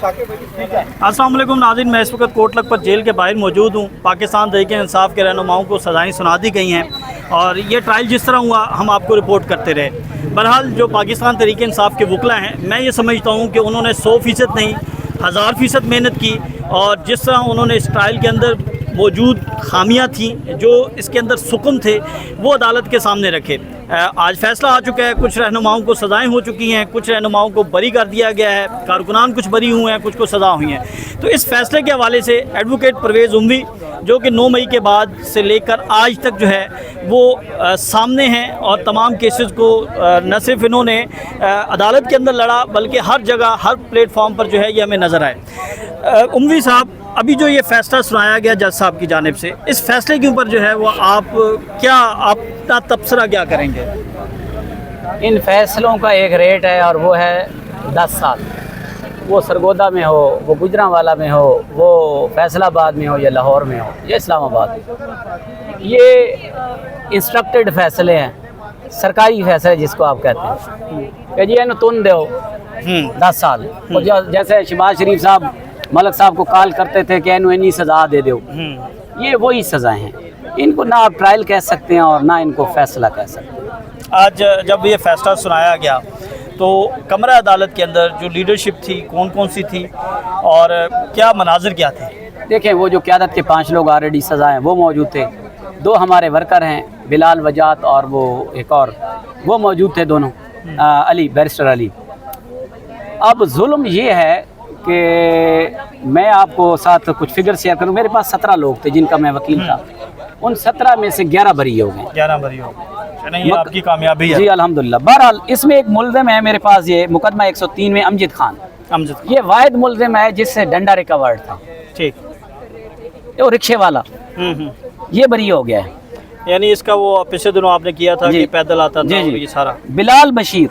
अस्सलाम वालेकुम नाज़रीन, मैं इस वक्त कोट लखपत जेल के बाहर मौजूद हूँ। पाकिस्तान तहरीक इंसाफ के रहनुमाओं को सज़ाएँ सुना दी गई हैं और ये ट्रायल जिस तरह हुआ हम आपको रिपोर्ट करते रहे। बहरहाल जो पाकिस्तान तहरीक इंसाफ के वकला हैं, मैं ये समझता हूँ कि उन्होंने 100% नहीं 1000% मेहनत की और जिस तरह उन्होंने इस ट्रायल के अंदर मौजूद खामियां थी, जो इसके अंदर सुकम थे, वो अदालत के सामने रखे। आज फैसला आ चुका है, कुछ रहनुमाओं को सज़ाएँ हो चुकी हैं, कुछ रहनुमाओं को बरी कर दिया गया है, कारकुनान कुछ बरी हुए हैं, कुछ को सज़ा हुई हैं। तो इस फैसले के हवाले से एडवोकेट परवेज़ उमवी जो कि 9 मई के बाद से लेकर आज तक जो है वो सामने हैं और तमाम केसेस को न सिर्फ इन्होंने अदालत के अंदर लड़ा बल्कि हर जगह हर प्लेटफॉर्म पर जो है ये हमें नज़र आए। उमवी साहब, अभी जो ये फ़ैसला सुनाया गया जज साहब की जानिब से, इस फ़ैसले के ऊपर जो है वो आपका तबसरा क्या करेंगे? इन फैसलों का एक रेट है और वो है 10 साल। वो सरगोदा में हो, वो गुजरांवाला में हो, वो फैसलाबाद में हो या लाहौर में हो या इस्लामाबाद, ये इंस्ट्रक्टेड फ़ैसले हैं, सरकारी फ़ैसले जिसको आप कहते हैं कि जी इन्हें तुम दो 10 साल। और जैसे शहबाज शरीफ साहब मलक साहब को कॉल करते थे कि इन्हें सज़ा दे दो, ये वही सज़ाएँ हैं। इनको ना आप ट्रायल कह सकते हैं और ना इनको फ़ैसला कह सकते हैं। आज जब ये फ़ैसला सुनाया गया तो कमरा अदालत के अंदर जो लीडरशिप थी कौन कौन सी थी और क्या मनाजिर क्या थे? देखें, वो जो क़यादत के 5 लोग ऑलरेडी सज़ाएँ वो मौजूद थे, 2 हमारे वर्कर हैं बिलाल वजात और वो एक और, वो मौजूद थे दोनों, अली बैरिस्टर अली। अब जुल्म ये है कि मैं आपको साथ कुछ फिगर शेयर करूँ। मेरे पास 17 लोग थे जिनका मैं वकील था, उन 17 में से 11 बरी हो गए। 11 बरी हो गए, ये आपकी कामयाबी है। जी अल्हम्दुलिल्लाह। बहरहाल इसमें एक मुल्ज़िम है मेरे पास, ये मुकदमा 103 में अमजद खान, ये वाहिद मुल्ज़िम है जिससे डंडा रिकवर्ड था। ठीक, वो रिक्शे वाला, ये बरी हो गया है। यानी इसका वो पिछले दिनों आपने किया था कि पैदल आता था ये सारा। बिलाल बशीर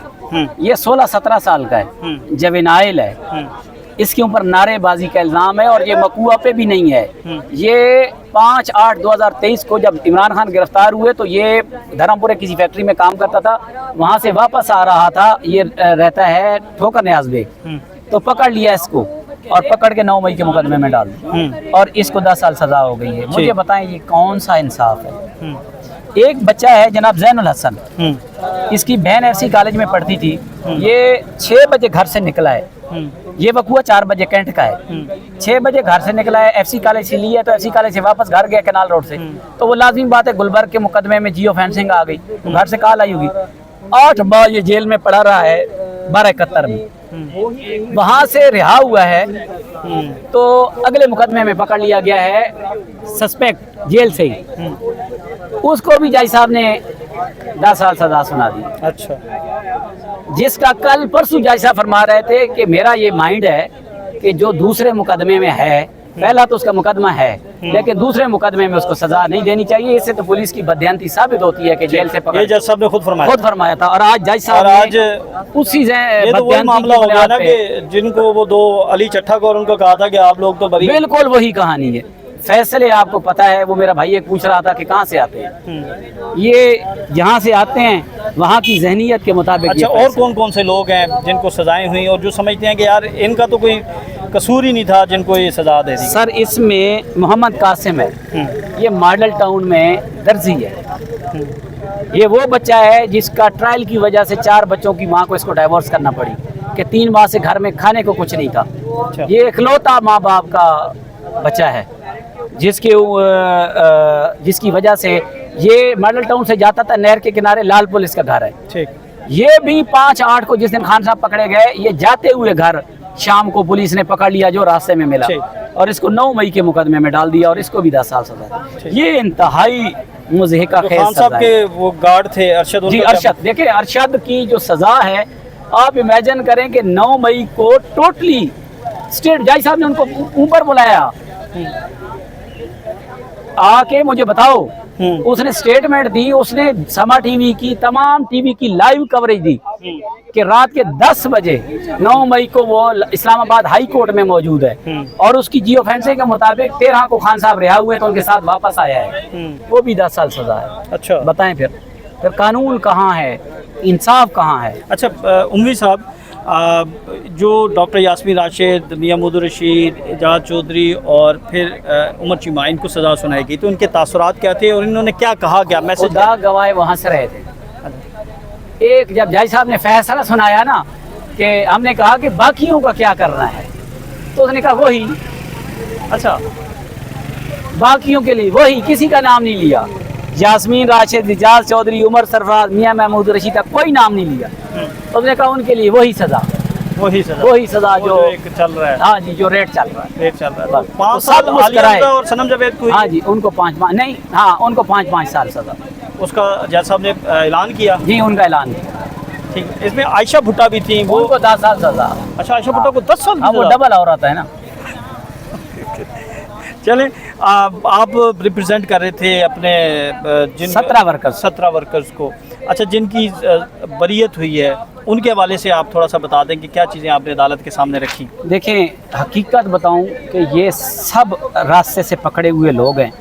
ये 16-17 साल का है, जवेनाइल है, इसके ऊपर नारेबाजी का इल्ज़ाम है और ये मकुआ पे भी नहीं है। ये 5/8/2023 को जब इमरान खान गिरफ्तार हुए तो ये धर्मपुरे किसी फैक्ट्री में काम करता था, वहाँ से वापस आ रहा था, ये रहता है ठोकर न्याज बेग, तो पकड़ लिया इसको और पकड़ के 9 मई के मुकदमे में डाल दिया और इसको 10 साल सज़ा हो गई है। मुझे बताएं ये कौन सा इंसाफ है? एक बच्चा है जनाब ज़ैनुल हसन, इसकी बहन एफसी कॉलेज में पढ़ती थी, ये 6 बजे घर से निकला है, ये वकुआ 4 बजे कैंट का है, 6 बजे घर से निकला है, एफसी कॉलेज से लिया तो एफसी कॉलेज से वापस घर गया कैनाल रोड से, तो वो लाजमी बात है गुलबर्ग के मुकदमे में जियो फेंसिंग आ गई, तो घर से कॉल आई होगी। 8 बार ये जेल में पड़ा रहा है 1271 में, वहाँ से रिहा हुआ है तो अगले मुकदमे में पकड़ लिया गया है सस्पेक्ट जेल से ही, उसको भी जज साहब ने 10 साल सजा सुना दी। अच्छा, जिसका कल परसों जज साहब फरमा रहे थे कि मेरा ये माइंड है कि जो दूसरे मुकदमे में है, पहला तो उसका मुकदमा है लेकिन दूसरे मुकदमे में उसको सजा नहीं देनी चाहिए, इससे तो पुलिस की बदयांती साबित होती है कि जेल से पकड़। ये जज साहब ने खुद फरमाया था और आज जज साहब आज उसी ये तो वही मामला हो गया ना कि जिनको वो 2 अली चट्ठा को और उनको कहा था कि आप लोग तो बरी। बिल्कुल वही कहानी है। फैसले आपको पता है, वो मेरा भाई एक पूछ रहा था कि कहाँ से आते हैं, ये जहाँ से आते हैं वहाँ की जहनीत के मुताबिक। अच्छा, और कौन कौन से लोग हैं जिनको सजाएं हुई और जो समझते हैं कि यार इनका तो कोई कसूर ही नहीं था जिनको ये सजा दे दी? सर इसमें मोहम्मद कासिम है, ये मॉडल टाउन में दर्जी है, ये वो बच्चा है जिसका ट्रायल की वजह से 4 बच्चों की माँ को इसको डाइवोर्स करना पड़ी कि 3 माह से घर में खाने को कुछ नहीं था। अच्छा। ये इकलौता माँ बाप का बच्चा है जिसकी वजह से ये मॉडल टाउन से जाता था, नहर के किनारे लाल पुलिस का घर है। ठीक। ये भी 5/8 को जिस दिन खान साहब पकड़े गए, ये जाते हुए घर शाम को पुलिस ने पकड़ लिया जो रास्ते में मिला और इसको 9 मई के मुकदमे में डाल दिया और इसको भी 10 साल सजा। ये इंतहाई मुज़हिका खान साहब के वो गार्ड थे अरशद जी, अरशद। देखिए अरशद की जो सजा है आप इमेजिन करें कि 9 मई को टोटली स्टेट जज साहब ने उनको ऊपर बुलाया आके मुझे बताओ, उसने स्टेटमेंट दी, उसने समा टीवी की तमाम टीवी की लाइव कवरेज दी कि रात के 10 बजे 9 मई को वो इस्लामाबाद हाई कोर्ट में मौजूद है और उसकी जियो फेंसिंग के मुताबिक 13 को खान साहब रिहा हुए तो उनके साथ वापस आया है, वो भी 10 साल सजा है। अच्छा बताएं फिर कानून कहाँ है, इंसाफ कहाँ है? अच्छा उमवी साहब, जो डॉक्टर यास्मीन राशिद, मियां मुहम्मद रशीद, एजाज चौधरी और फिर उमर चीमा, इनको सज़ा सुनाई गई, तो उनके तासुरात क्या थे और इन्होंने क्या कहा, क्या मैसेज? खुदा गवाह वहाँ से रहे थे। एक जब जज साहब ने फैसला सुनाया ना कि हमने कहा कि बाकियों का क्या करना है, तो उसने कहा वही, अच्छा, बाकियों के लिए वही, किसी का नाम नहीं लिया। यास्मीन राशिद, एजाज चौधरी, उमर सरफराज, मियां महमूद रशीद का कोई नाम नहीं लिया। तो उसने कहा उनके लिए वही सज़ा, वही सज़ा जो एक चल रहा है। हाँ जी, जो रेट चल रहा है, रेट चल रहा है। बस। 5 तो साल सब कुछ आलिया कराए। हमजा और सनम जावेद को? हाँ जी, उनको 5-5 नहीं, हाँ उनको 5-5 साल सज़ा। उसका जज साहब ने ऐलान किया? जी, उनका ऐलान किया। ठीक, इसमें आयशा भुट्टा भी थी, वो उनको 10 साल सज़ा। अच्छा, आयशा भुट्टा को 10 साल की हाँ, वो सज़ा? डबल हो रहा है ना। चलें, आप रिप्रेजेंट कर रहे थे अपने जिन 17 वर्कर्स को। अच्छा, जिनकी बरीयत हुई है उनके हवाले से आप थोड़ा सा बता दें कि क्या चीज़ें आपने अदालत के सामने रखी? देखें, हकीकत बताऊं कि ये सब रास्ते से पकड़े हुए लोग हैं।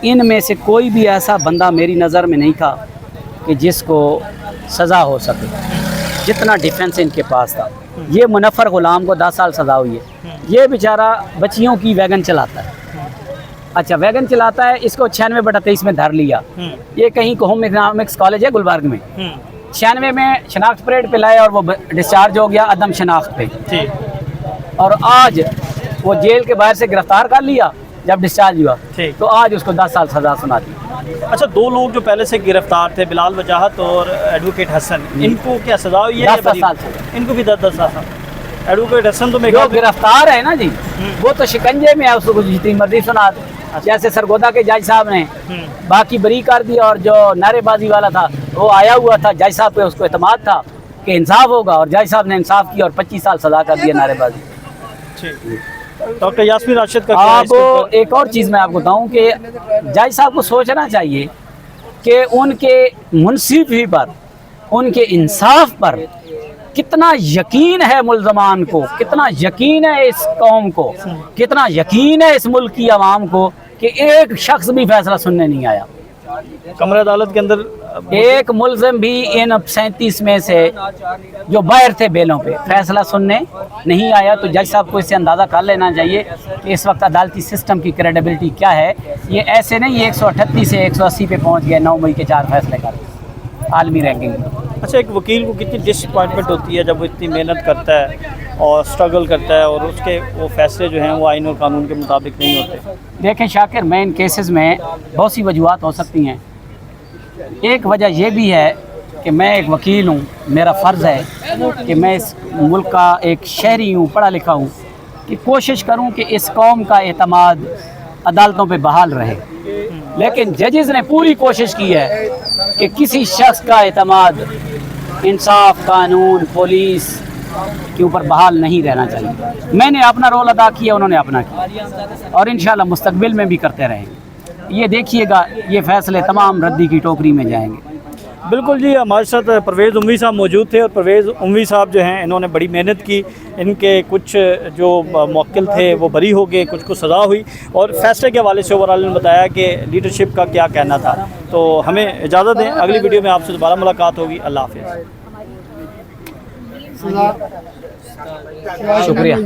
इनमें से कोई भी ऐसा बंदा मेरी नज़र में नहीं था कि जिसको सज़ा हो सके, जितना डिफेंस इनके पास था। ये मुनफ़र ग़ुलाम को 10 साल सज़ा हुई है। ये बेचारा बच्चियों की वैगन चलाता है। अच्छा, वैगन चलाता है, इसको 96/23 में धर लिया। ये कहीं को होम इकनॉमिक्स कॉलेज है गुलबर्ग में। 96 में शनाख्त परेड पे लाए और वो डिस्चार्ज हो गया अदम शनाख्त पे। और आज वो जेल के बाहर से गिरफ्तार कर लिया जब डिस्चार्ज हुआ, तो आज उसको 10 साल सज़ा सुना दी। अच्छा, 2 लोग जो पहले से गिरफ्तार थे, बिलाल वजाहत और एडवोकेट हसन, इनको क्या सज़ा हुई है? 10 साल से। इनको भी 10 साल। एडवोकेट हसन तो जो गिरफ्तार है ना जी, वो तो शिकंजे में है, उसको जितनी मर्जी सुना दे। जैसे सरगोदा के जज साहब ने बाकी बरी कर दिया, और जो नारेबाजी वाला था वो आया हुआ था, जज साहब पे उसको एतमाद था कि इंसाफ होगा, और जज साहब ने इंसाफ किया और 25 साल सज़ा कर दिया नारेबाजी। डॉक्टर यास्मीन राशिद का आप एक और चीज़ मैं आपको बताऊं कि जज साहब को सोचना चाहिए कि उनके मुंसिफी पर, उनके इंसाफ पर कितना यकीन है मुल्ज़मान को, कितना यकीन है इस कौम को, कितना यकीन है इस मुल्क की आवाम को कि एक शख्स भी फैसला सुनने नहीं आया। कमरे अदालत के अंदर एक मुल्ज़िम भी इन 37 में से जो बाहर थे बेलों पे फैसला सुनने नहीं आया। तो जज साहब को इससे अंदाज़ा कर लेना चाहिए कि इस वक्त अदालती सिस्टम की क्रेडिबिलिटी क्या है। ये ऐसे नहीं 138 से 180 पे पहुंच गए 9 मई के 4 फैसले कर आलमी रैंकिंग। अच्छा, एक वकील को कितनी डिसअपॉइंटमेंट होती है जब वो इतनी मेहनत करता है और स्ट्रगल करता है और उसके वो फैसले जो हैं वो आइन और कानून के मुताबिक नहीं होते? देखें शाकिर, मैं इन केसेस में बहुत सी वजूहत हो सकती हैं। एक वजह यह भी है कि मैं एक वकील हूँ, मेरा फ़र्ज़ है कि मैं इस मुल्क का एक शहरी हूँ, पढ़ा लिखा हूँ, कि कोशिश करूँ कि इस कौम का एतमाद अदालतों पे बहाल रहे। लेकिन जजेस ने पूरी कोशिश की है कि किसी शख्स का एतमाद इंसाफ, कानून, पुलिस के ऊपर बहाल नहीं रहना चाहिए। मैंने अपना रोल अदा किया, उन्होंने अपना किया, और इंशाल्लाह मुस्तकबिल में भी करते रहेंगे। ये देखिएगा, ये फैसले तमाम रद्दी की टोकरी में जाएंगे। बिल्कुल जी, हमारे साथ परवेज़ उमवी साहब मौजूद थे, और परवेज़ उमवी साहब जो हैं इन्होंने बड़ी मेहनत की। इनके कुछ जो मौक्किल थे वो बरी हो गए, कुछ को सज़ा हुई, और फैसले के हवाले से ओवरऑल ने बताया कि लीडरशिप का क्या कहना था। तो हमें इजाज़त दें, अगली वीडियो में आपसे दोबारा मुलाकात होगी। अल्लाह हाफ़िज़। शुक्रिया।